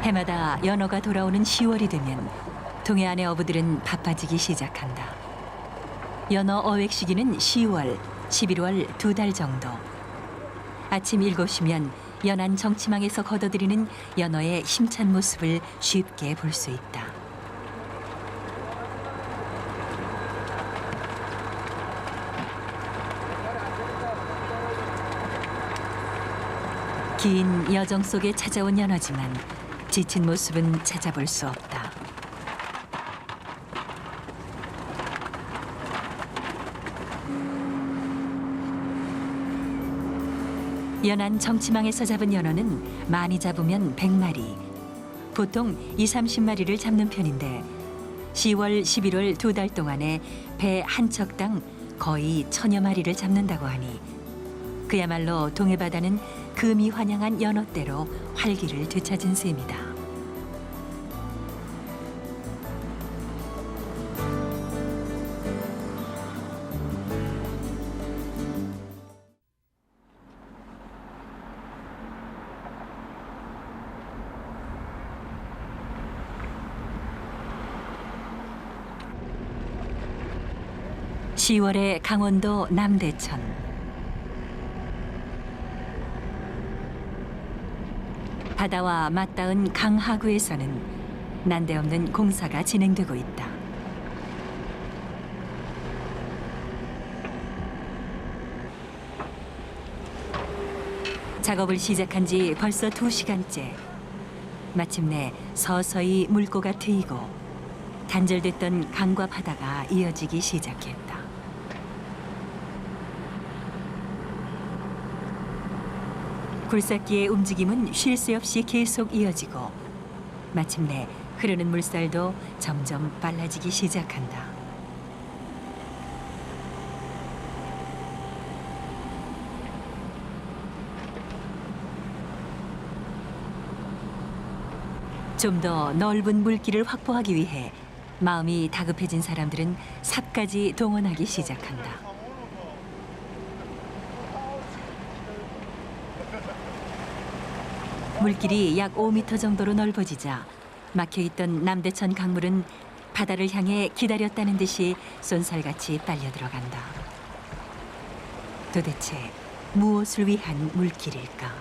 해마다 연어가 돌아오는 10월이 되면 동해안의 어부들은 바빠지기 시작한다. 연어 어획 시기는 10월, 11월 2달 정도. 아침 7시면 연안 정치망에서 걷어들이는 연어의 힘찬 모습을 쉽게 볼 수 있다. 긴 여정 속에 찾아온 연어지만 지친 모습은 찾아볼 수 없다. 연안 정치망에서 잡은 연어는 많이 잡으면 100마리, 보통 20-30마리를 잡는 편인데 10월, 11월 2달 동안에 배 한 척당 거의 1000여 마리를 잡는다고 하니 그야말로 동해바다는 금이 환영한 연어대로 활기를 되찾은 셈이다. (10월에) 강원도 남대천. 바다와 맞닿은 강하구에서는 난데없는 공사가 진행되고 있다. 작업을 시작한 지 벌써 2시간째. 마침내 서서히 물꼬가 트이고 단절됐던 강과 바다가 이어지기 시작했다. 굴삭기의 움직임은 쉴 새 없이 계속 이어지고 마침내 흐르는 물살도 점점 빨라지기 시작한다. 좀 더 넓은 물길을 확보하기 위해 마음이 다급해진 사람들은 삽까지 동원하기 시작한다. 물길이 약 5m 정도로 넓어지자 막혀있던 남대천 강물은 바다를 향해 기다렸다는 듯이 쏜살같이 빨려 들어간다. 도대체 무엇을 위한 물길일까?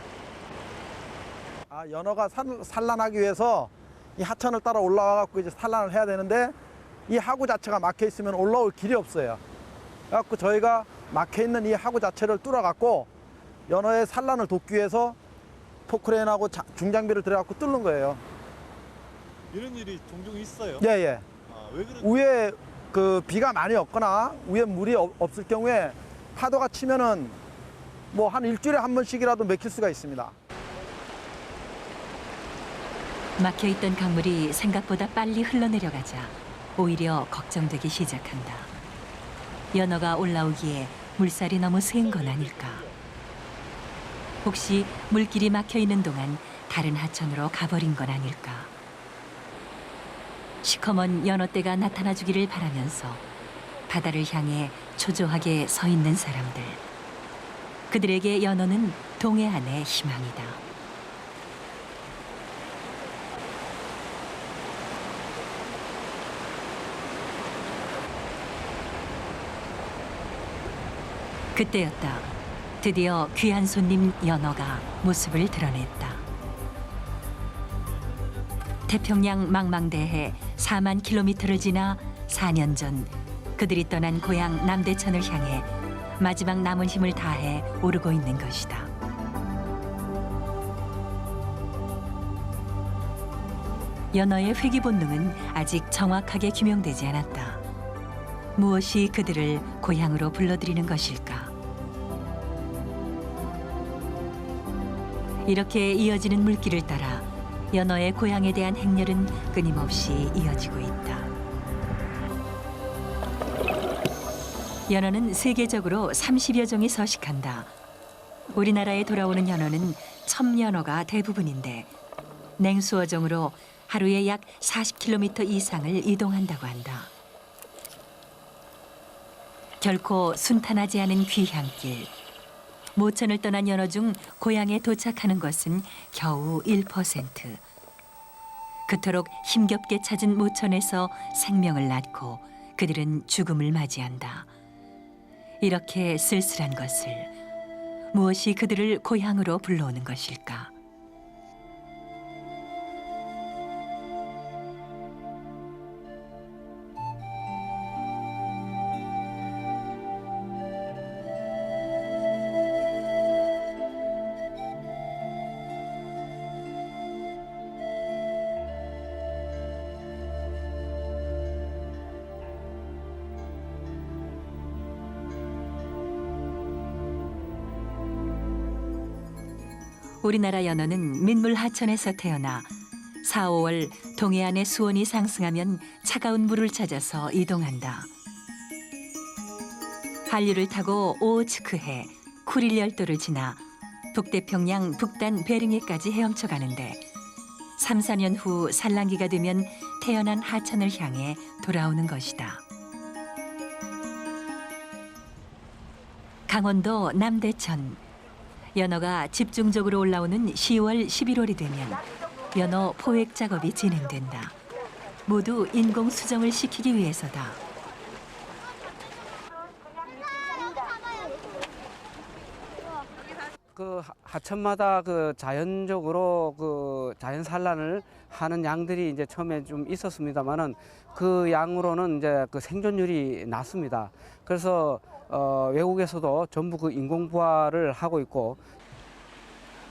연어가 산란하기 위해서 이 하천을 따라 올라와 갖고 이제 산란을 해야 되는데 이 하구 자체가 막혀 있으면 올라올 길이 없어요. 그래갖고 저희가 막혀 있는 이 하구 자체를 뚫어 갖고 연어의 산란을 돕기 위해서 포크레인하고 중장비를 들여갖고 뚫는 거예요. 이런 일이 종종 있어요? 예. 왜 그런? 위에 비가 많이 없거나 위에 물이 없을 경우에 파도가 치면은 뭐 한 일주일에 한 번씩이라도 막힐 수가 있습니다. 막혀있던 강물이 생각보다 빨리 흘러내려가자 오히려 걱정되기 시작한다. 연어가 올라오기에 물살이 너무 센 건 아닐까? 혹시 물길이 막혀있는 동안 다른 하천으로 가버린 건 아닐까? 시커먼 연어떼가 나타나주기를 바라면서 바다를 향해 초조하게 서 있는 사람들. 그들에게 연어는 동해안의 희망이다. 그때였다. 드디어 귀한 손님 연어가 모습을 드러냈다. 태평양 망망대해 4만 킬로미터를 지나 4년 전 그들이 떠난 고향 남대천을 향해 마지막 남은 힘을 다해 오르고 있는 것이다. 연어의 회귀 본능은 아직 정확하게 규명되지 않았다. 무엇이 그들을 고향으로 불러들이는 것일까? 이렇게 이어지는 물길을 따라 연어의 고향에 대한 행렬은 끊임없이 이어지고 있다. 연어는 세계적으로 30여 종이 서식한다. 우리나라에 돌아오는 연어는 첨연어가 대부분인데 냉수어종으로 하루에 약 40km 이상을 이동한다고 한다. 결코 순탄하지 않은 귀향길. 모천을 떠난 연어 중 고향에 도착하는 것은 겨우 1%. 그토록 힘겹게 찾은 모천에서 생명을 낳고 그들은 죽음을 맞이한다. 이렇게 쓸쓸한 것을 무엇이 그들을 고향으로 불러오는 것일까? 우리나라 연어는 민물 하천에서 태어나 4, 5월 동해안의 수온이 상승하면 차가운 물을 찾아서 이동한다. 한류를 타고 오호츠크해, 쿠릴 열도를 지나 북태평양 북단 베링해까지 헤엄쳐 가는데 3, 4년 후 산란기가 되면 태어난 하천을 향해 돌아오는 것이다. 강원도 남대천. 연어가 집중적으로 올라오는 10월, 11월이 되면 연어 포획 작업이 진행된다. 모두 인공 수정을 시키기 위해서다. 그 하천마다 그 자연적으로 그 자연 산란을 하는 양들이 이제 처음에 좀 있었습니다만은 그 양으로는 이제 그 생존율이 낮습니다. 그래서 외국에서도 전부 그 인공 부화를 하고 있고,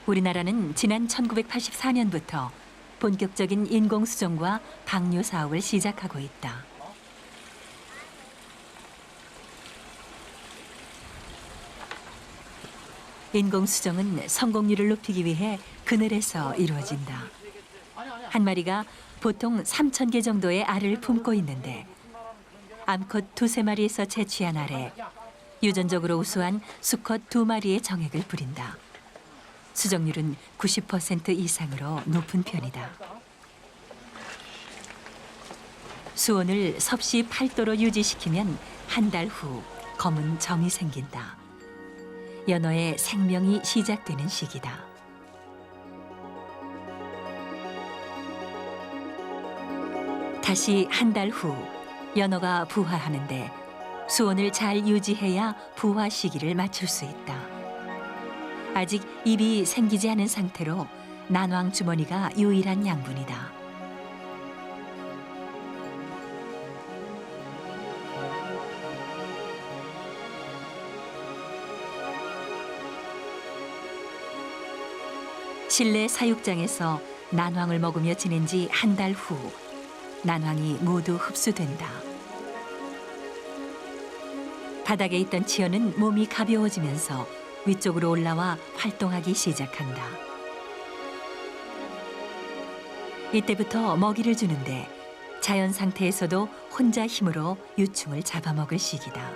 우리나라는 지난 1984년부터 본격적인 인공 수정과 방류 사업을 시작하고 있다. 인공 수정은 성공률을 높이기 위해 그늘에서 이루어진다. 한 마리가 보통 3,000개 정도의 알을 품고 있는데 암컷 2~3마리에서 채취한 알에 유전적으로 우수한 수컷 2마리의 정액을 부린다. 수정률은 90% 이상으로 높은 편이다. 수온을 섭씨 8도로 유지시키면 한 달 후 검은 점이 생긴다. 연어의 생명이 시작되는 시기다. 다시 한 달 후 연어가 부화하는데 수온을 잘 유지해야 부화 시기를 맞출 수 있다. 아직 입이 생기지 않은 상태로 난황 주머니가 유일한 양분이다. 실내 사육장에서 난황을 먹으며 지낸 지 한 달 후 난황이 모두 흡수된다. 바닥에 있던 치어는 몸이 가벼워지면서 위쪽으로 올라와 활동하기 시작한다. 이때부터 먹이를 주는데 자연 상태에서도 혼자 힘으로 유충을 잡아먹을 시기다.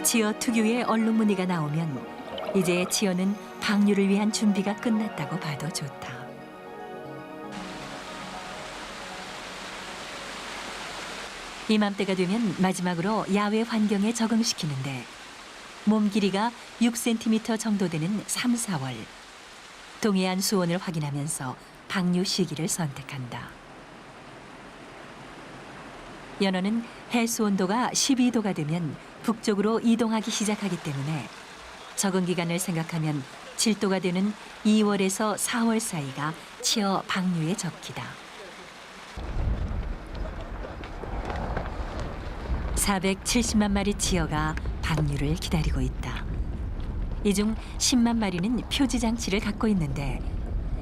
치어 특유의 얼룩 무늬가 나오면 이제 치어는 방류를 위한 준비가 끝났다고 봐도 좋다. 이맘때가 되면 마지막으로 야외 환경에 적응시키는데 몸 길이가 6cm 정도 되는 3, 4월 동해안 수온을 확인하면서 방류 시기를 선택한다. 연어는 해수 온도가 12도가 되면 북쪽으로 이동하기 시작하기 때문에 적응 기간을 생각하면 7도가 되는 2월에서 4월 사이가 치어 방류의 적기다. 470만 마리 치어가 방류를 기다리고 있다. 이 중 10만 마리는 표지 장치를 갖고 있는데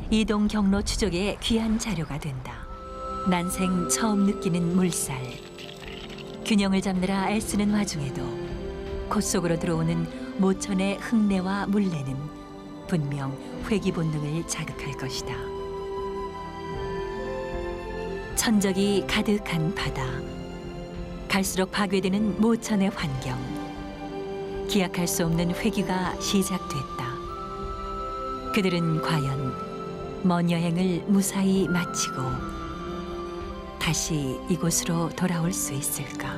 이동 경로 추적에 귀한 자료가 된다. 난생 처음 느끼는 물살. 균형을 잡느라 애쓰는 와중에도 콧 속으로 들어오는 모천의 흙내와 물내는 분명 회귀 본능을 자극할 것이다. 천적이 가득한 바다. 갈수록 파괴되는 모천의 환경. 기약할 수 없는 회귀가 시작됐다. 그들은 과연 먼 여행을 무사히 마치고 다시 이곳으로 돌아올 수 있을까?